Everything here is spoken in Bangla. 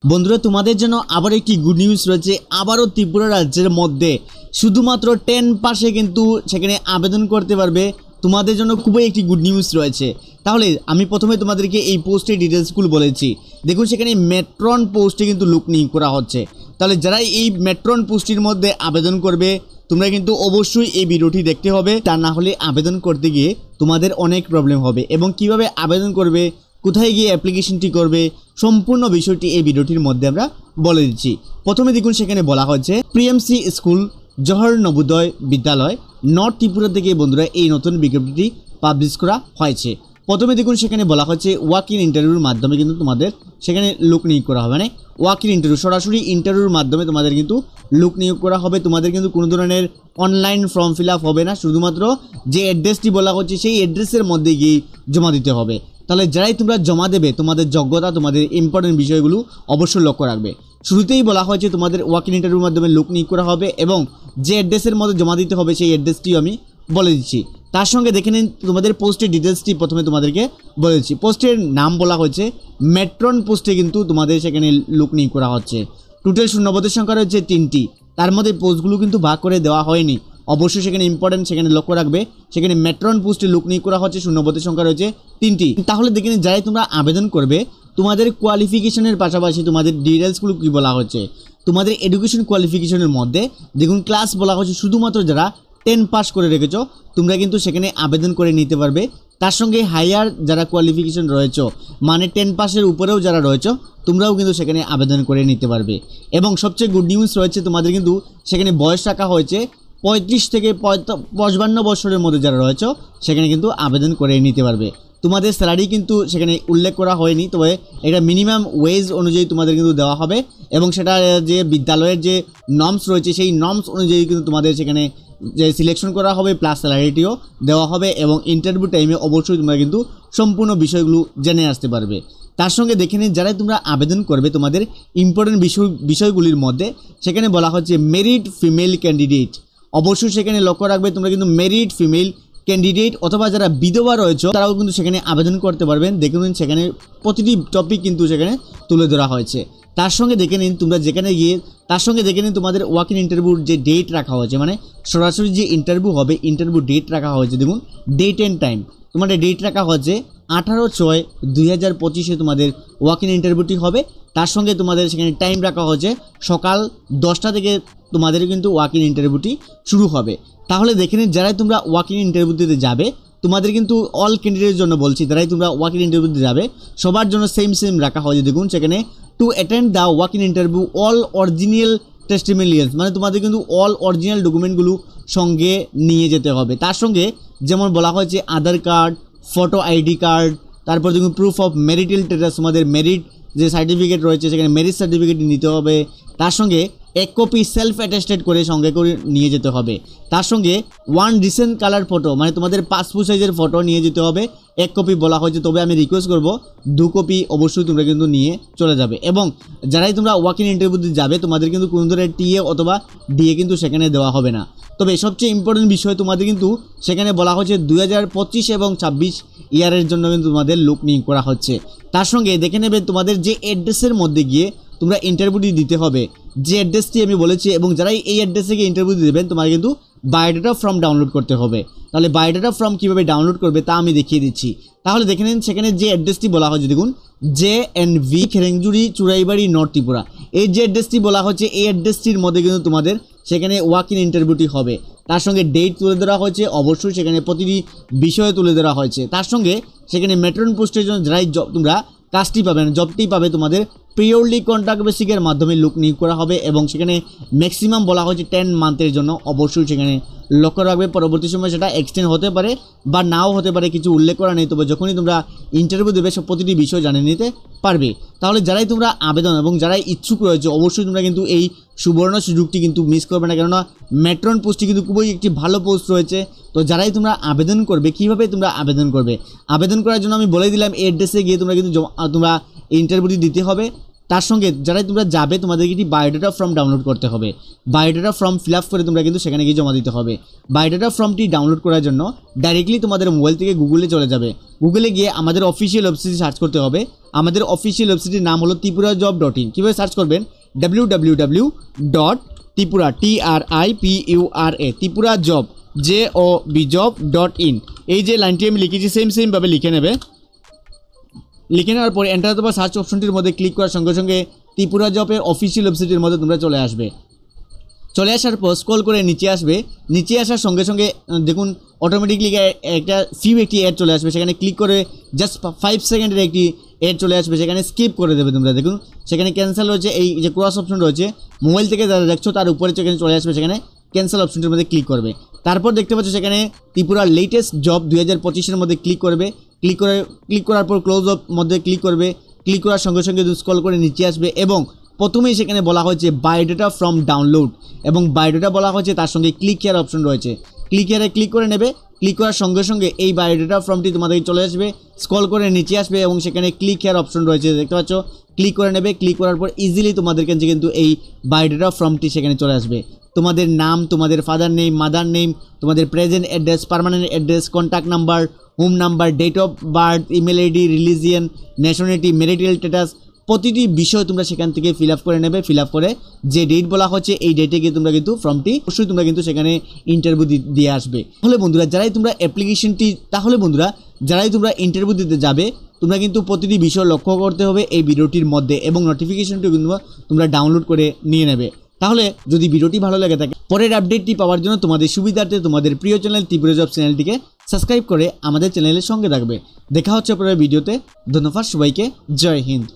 বন্ধুরা তোমাদের জন্য আবার একটি গুড নিউজ রয়েছে। আবারও ত্রিপুরা রাজ্যের মধ্যে শুধুমাত্র 10 পাশে কিন্তু সেখানে আবেদন করতে পারবে। তোমাদের জন্য খুবই একটি গুড নিউজ রয়েছে। তাহলে আমি প্রথমে তোমাদেরকে এই পোস্টের ডিটেলসগুলো বলেছি। দেখুন সেখানে মেট্রন পোস্টে কিন্তু লোক নিয়োগ করা হচ্ছে। তাহলে যারা এই মেট্রন পোস্টের মধ্যে আবেদন করবে তোমরা কিন্তু অবশ্যই এই ভিডিওটি দেখতে হবে, তা না হলে আবেদন করতে গিয়ে তোমাদের অনেক প্রবলেম হবে। এবং কিভাবে আবেদন করবে, কোথায় গিয়ে অ্যাপ্লিকেশনটি করবে, সম্পূর্ণ বিষয়টি এই ভিডিওটির মধ্যে আমরা বলে দিচ্ছি। প্রথমে দেখুন সেখানে বলা হচ্ছে প্রিএমসি স্কুল জওহর নবোদয় বিদ্যালয় নর্থ ত্রিপুরা থেকে বন্ধুরা এই নতুন বিজ্ঞপ্তিটি পাবলিশ করা হয়েছে। প্রথমে দেখুন সেখানে বলা হচ্ছে ওয়াক ইন ইন্টারভিউর মাধ্যমে কিন্তু তোমাদের সেখানে লোক নিয়োগ করা হবে। মানে ওয়াক ইন ইন্টারভিউ, সরাসরি ইন্টারভিউর মাধ্যমে তোমাদের কিন্তু লোক নিয়োগ করা হবে। তোমাদের কিন্তু কোনো ধরনের অনলাইন ফর্ম ফিল আপ হবে না, শুধুমাত্র যে অ্যাড্রেসটি বলা হচ্ছে সেই অ্যাড্রেসের মধ্যে গিয়ে জমা দিতে হবে। তাহলে যারাই তোমরা জমা দেবে তোমাদের যোগ্যতা, তোমাদের ইম্পর্টেন্ট বিষয়গুলো অবশ্যই লক্ষ্য রাখবে। শুরুতেই বলা হয়েছে তোমাদের ওয়াক ইন ইন্টারভিউর মাধ্যমে লোক নিয়োগ করা হবে এবং যে অ্যাড্রেসের মধ্যে জমা দিতে হবে সেই অ্যাড্রেসটিও আমি বলে দিচ্ছি। তার সঙ্গে দেখে নিন তোমাদের পোস্টের ডিটেলসটি প্রথমে তোমাদেরকে বলে দিচ্ছি। পোস্টের নাম বলা হয়েছে মেট্রন পোস্টে কিন্তু তোমাদের সেখানে লোক নিয়োগ করা হচ্ছে। টোটাল শূন্যপদের সংখ্যা রয়েছে 3টি। তার মধ্যে পোস্টগুলো কিন্তু ভাগ করে দেওয়া হয়নি, অবশ্যই সেখানে ইম্পর্টেন্ট, সেখানে লক্ষ্য রাখবে। সেখানে মেট্রন পোস্টে লোক নিয়োগ করা হচ্ছে, শূন্যপদের সংখ্যা রয়েছে 3টি। তাহলে দেখে নিন যারাই তোমরা আবেদন করবে তোমাদের কোয়ালিফিকেশনের পাশাপাশি তোমাদের ডিটেলসগুলো কী বলা হচ্ছে। তোমাদের এডুকেশন কোয়ালিফিকেশনের মধ্যে দেখুন ক্লাস বলা হচ্ছে শুধুমাত্র যারা 10 পাস করে রেখেছো তোমরা কিন্তু সেখানে আবেদন করে নিতে পারবে। তার সঙ্গে হায়ার যারা কোয়ালিফিকেশন রয়েছে, মানে 10 পাসের উপরেও যারা রয়েছে তোমরাও কিন্তু সেখানে আবেদন করে নিতে পারবে। এবং সবচেয়ে গুড নিউজ রয়েছে তোমাদের কিন্তু সেখানে বয়স রাখা হয়েছে 35 থেকে 55 বছরের মধ্যে যারা রয়েছে সেখানে কিন্তু আবেদন করে নিতে পারবে। তোমাদের স্যালারি কিন্তু সেখানে উল্লেখ করা হয়নি, তবে এটা মিনিমাম ওয়েজ অনুযায়ী তোমাদের কিন্তু দেওয়া হবে এবং সেটা যে বিদ্যালয়ের যে নর্মস রয়েছে সেই নর্মস অনুযায়ী কিন্তু তোমাদের সেখানে যে সিলেকশন করা হবে প্লাস স্যালারিটিও দেওয়া হবে। এবং ইন্টারভিউ টাইমে অবশ্যই তোমরা কিন্তু সম্পূর্ণ বিষয়গুলো জেনে আসতে পারবে। তার সঙ্গে দেখে নিন যারা তোমরা আবেদন করবে তোমাদের ইম্পর্টেন্ট বিষয়গুলির মধ্যে সেখানে বলা হচ্ছে মেরিট ফিমেল ক্যান্ডিডেট। অবশ্যই সেখানে লক্ষ্য রাখবে তোমরা কিন্তু মেরিট ফিমেল ক্যান্ডিডেট অথবা যারা বিধবা রয়েছে তারাও কিন্তু সেখানে আবেদন করতে পারবেন। দেখে নিন সেখানে প্রতিটি টপিক কিন্তু সেখানে তুলে ধরা হয়েছে। তার সঙ্গে দেখে নিন তোমরা যেখানে গিয়ে তার সঙ্গে দেখে নিন তোমাদের ওয়াক ইন ইন্টারভিউর যে ডেট রাখা হয়েছে, মানে সরাসরি যে ইন্টারভিউ হবে ইন্টারভিউ ডেট রাখা হয়েছে। দেখুন ডেট অ্যান্ড টাইম তোমাদের ডেট রাখা হয়েছে 18/6/2025 তোমাদের ওয়াক ইন ইন্টারভিউটি হবে। তার সঙ্গে তোমাদের সেখানে টাইম রাখা হয়েছে সকাল 10টা থেকে তোমাদের কিন্তু ওয়াক ইন ইন্টারভিউটি শুরু হবে। তাহলে দেখে নিন যারাই তোমরা ওয়াক ইন ইন্টারভিউ দিতে যাবে তোমাদের কিন্তু অল ক্যান্ডিডেটের জন্য বলছি, যারাই তোমরা ওয়াক ইন ইন্টারভিউ দিতে যাবে সবার জন্য সেম রাখা হয়েছে। দেখুন সেখানে to attend the walk in interview all original testimonials, মানে তোমাদের কিন্তু অল অরিজিনাল ডকুমেন্টগুলো সঙ্গে নিয়ে যেতে হবে। তার সঙ্গে যেমন বলা হয়েছে আধার কার্ড, ফটো আইডি কার্ড, তারপর দেখুন প্রুফ অফ মেরিটাল স্ট্যাটাস, তোমাদের মেরিট যে সার্টিফিকেট রয়েছে সেখানে মেরিট সার্টিফিকেট নিতে হবে। তার সঙ্গে 1 কপি সেলফ অ্যাটেস্টেড করে সঙ্গে করে নিয়ে যেতে হবে। তার সঙ্গে 1 রিসেন্ট কালার ফটো, মানে তোমাদের পাসপোর্ট সাইজের ফটো নিয়ে যেতে হবে। 1 কপি বলা হয়েছে, তবে আমি রিকোয়েস্ট করব 2 কপি অবশ্যই তোমরা কিন্তু নিয়ে চলে যাবে। এবং যারাই তোমরা ওয়াক ইন ইন্টারভিউ দিতে যাবে তোমাদের কিন্তু কোনো ধরনের টিএ অথবা ডিএ কিন্তু সেখানে দেওয়া হবে না। তবে সবচেয়ে ইম্পর্টেন্ট বিষয় তোমাদের কিন্তু সেখানে বলা হচ্ছে 2025 এবং 26 ইয়ারের জন্য কিন্তু তোমাদের লোক নিয়োগ করা হচ্ছে। তার সঙ্গে দেখে নেবে তোমাদের যে অ্যাড্রেসের মধ্যে গিয়ে তোমরা ইন্টারভিউটি দিতে হবে, যে অ্যাড্রেসটি আমি বলেছি। এবং যারাই এই অ্যাড্রেসে গিয়ে ইন্টারভিউ দেবেন তোমার কিন্তু বায়োডাটা ফর্ম ডাউনলোড করতে হবে। তাহলে বায়োডাটা ফর্ম কীভাবে ডাউনলোড করবে তা আমি দেখিয়ে দিচ্ছি। তাহলে দেখে নিন সেখানে যে অ্যাড্রেসটি বলা হচ্ছে দেখুন JNV খেরেংজুড়ি চুরাইবাড়ি নর্থ ত্রিপুরা, এই যে অ্যাড্রেসটি বলা হচ্ছে এই অ্যাড্রেসটির মধ্যে কিন্তু তোমাদের সেখানে ওয়াক ইন ইন্টারভিউটি হবে। তার সঙ্গে ডেট তুলে ধরা হয়েছে, অবশ্যই সেখানে প্রতিটি বিষয়ে তুলে ধরা হয়েছে। তার সঙ্গে সেখানে মেট্রন পোস্টের জন্য যারাই তোমরা কাজটি পাবে না জবটি পাবে তোমাদের পিওরলি কন্ট্রাক্ট বেসিকের মাধ্যমে লোক নিয়োগ করা হবে। এবং সেখানে ম্যাক্সিমাম বলা হয়েছে 10 মান্থের জন্য, অবশ্যই সেখানে লক্ষ্য রাখবে। পরবর্তী সময় সেটা এক্সটেন্ড হতে পারে বা নাও হতে পারে, কিছু উল্লেখ করা নেই। তবে যখনই তোমরা ইন্টারভিউ দেবে সব প্রতিটি বিষয় জানিয়ে নিতে পারবে। তাহলে যারাই তোমরা আবেদন এবং যারাই ইচ্ছুক রয়েছে অবশ্যই তোমরা কিন্তু এই সুবর্ণ সুযোগটি কিন্তু মিস করবে না, কেননা মেট্রন পোস্টটি কিন্তু খুবই একটি ভালো পোস্ট রয়েছে। তো যারাই তোমরা আবেদন করবে কীভাবে তোমরা আবেদন করবে, আবেদন করার জন্য আমি বলে দিলাম এই অ্যাড্রেসে গিয়ে তোমরা কিন্তু তোমরা ইন্টারভিউটি দিতে হবে। তার সঙ্গে যারাই তোমরা যাবে তোমাদেরকে একটি বায়োডাটা ফর্ম ডাউনলোড করতে হবে। বায়োডাটা ফর্ম ফিল আপ করে তোমরা কিন্তু সেখানে গিয়ে জমা দিতে হবে। বায়োডাটা ফর্মটি ডাউনলোড করার জন্য ডাইরেক্টলি তোমাদের মোবাইল থেকে গুগলে চলে যাবে। গুগলে গিয়ে আমাদের অফিসিয়াল ওয়েবসাইটে সার্চ করতে হবে। আমাদের অফিসিয়াল ওয়েবসাইটের নাম হলো tripurajob.in। কীভাবে সার্চ করবেন? www.tripura tripura job job.in। এই যে লাইনটি আমি লিখেছি সেমভাবে লিখে নেবে। লিখে নেওয়ার পরে এন্টার অথবা সার্চ অপশনটির মধ্যে ক্লিক করার সঙ্গে সঙ্গে ত্রিপুরা জবের অফিসিয়াল ওয়েবসাইটের মধ্যে তোমরা চলে আসবে। চলে আসার পর স্ক্রল করে নিচে আসবে। নিচে আসার সঙ্গে সঙ্গে দেখুন অটোমেটিকলি একটি অ্যাড চলে আসবে। সেখানে ক্লিক করে জাস্ট 5 সেকেন্ডের একটি অ্যাড চলে আসবে, সেখানে স্কিপ করে দেবে তোমরা। দেখুন সেখানে ক্যান্সেল রয়েছে, এই যে ক্রস অপশন রয়েছে মোবাইল থেকে যারা দেখছো তার উপরে সেখানে চলে আসবে, সেখানে ক্যান্সেল অপশনটির মধ্যে ক্লিক করবে। তারপর দেখতে পাচ্ছ সেখানে ত্রিপুরার লেটেস্ট জব 2025-এর মধ্যে ক্লিক করবে। ক্লিক করার পর ক্লোজ অফ মধ্যে ক্লিক করবে। ক্লিক করার সঙ্গে সঙ্গে স্ক্রল করে নিচে আসবে এবং প্রথমেই সেখানে বলা হয়েছে বায়োডাটা ফ্রম ডাউনলোড এবং বায়োডাটা বলা হয়েছে, তার সঙ্গে ক্লিক হেয়ার অপশন রয়েছে। ক্লিক হেয়ারে ক্লিক করে নেবে। ক্লিক করার সঙ্গে সঙ্গে এই বায়োডাটা ফর্মটি তোমাদের চলে আসবে। স্ক্রল করে নিচে আসবে এবং সেখানে ক্লিক হেয়ার অপশন রয়েছে, দেখতে পাচ্ছ। ক্লিক করে নেবে। ক্লিক করার পর ইজিলি তোমাদের কাছে কিন্তু এই বায়োডাটা ফর্মটি সেখানে চলে আসবে। তোমাদের নাম, তোমাদের ফাদার নেম, মাদার নেম, তোমাদের present address, permanent address, contact number, home number, date of birth, email ID, religion, nationality, marital status, প্রতিটি বিষয় তোমরা সেখান থেকে ফিল আপ করে নেবে। ফিল আপ করে যে ডেট বলা হচ্ছে এই ডেটে গিয়ে তোমরা কিন্তু ফর্মটি অবশ্যই তোমরা কিন্তু সেখানে ইন্টারভিউ দিয়ে আসবে। তাহলে বন্ধুরা যারাই তোমরা ইন্টারভিউ দিতে যাবে তোমরা কিন্তু প্রতিটি বিষয় লক্ষ্য করতে হবে এই ভিডিওটির মধ্যে এবং নোটিফিকেশনটি কিন্তু তোমরা ডাউনলোড করে নিয়ে নেবে। তাহলে যদি ভিডিওটি ভালো লাগে থাকে পরের আপডেটটি পাওয়ার জন্য তোমাদের সুবিধার্থে তোমাদের প্রিয় চ্যানেল ত্রিপুরা জব চ্যানেলটিকে সাবস্ক্রাইব করে আমাদের চ্যানেলের সঙ্গে থাকবে। দেখা হচ্ছে পরের ভিডিওতে। ধন্যবাদ সবাইকে। জয় হিন্দ।